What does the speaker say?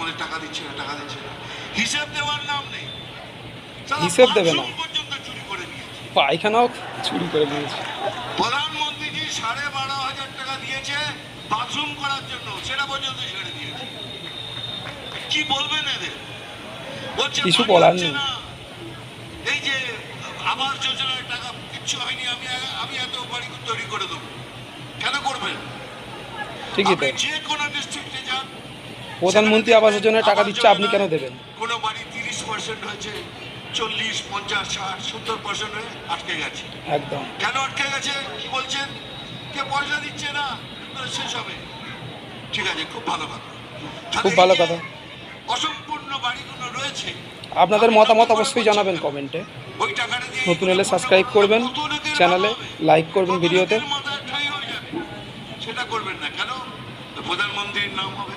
বলে টাকা দিচ্ছে না, টাকা দিচ্ছে না, হিসেব দেওয়ার নাম নেই, হিসেব দেবে না, পর্যন্ত চুরি করে নিয়েছে, পায়খানাও চুরি করে নিয়েছে। প্রধানমন্ত্রীজি 12,500 টাকা দিয়েছে বাথরুম করার জন্য, সেটা পর্যন্ত ছেড়ে দিয়েছে। কি বলবেন এদের? বলছে কিছু বলার নেই। এই যে আবাস যোজনার টাকা কিচ্ছু হয়নি, আমি এত বাড়ি তৈরি করে দেবো। কেন করবেন? ঠিকই তো, যে কোনো ডিস্ট্রিক্টে যান, প্রধানমন্ত্রী আবাস যোজনায় টাকা দিচ্ছে, আপনি কেন দেবেন? কোনো বাড়ি 30% হয়েছে, 40, 50, 60, 70% হয়ে আটকে গেছে। একদম। কেন আটকে গেছে? কি বলছেন? কে পয়সা দিচ্ছে না, শেষ হবে। ঠিক আছে, খুব ভালো কথা, খুব ভালো কথা। অসম্পূর্ণ বাড়িগুলো রয়েছে, আপনাদের মতামত অবশ্যই জানাবেন কমেন্টে। ওই টাকাটা দিয়ে নতুন এলে সাবস্ক্রাইব করবেন, চ্যানেলে লাইক করবেন ভিডিওতে। সেটা করবেন না কেন? প্রধানমন্ত্রীর নাম হবে।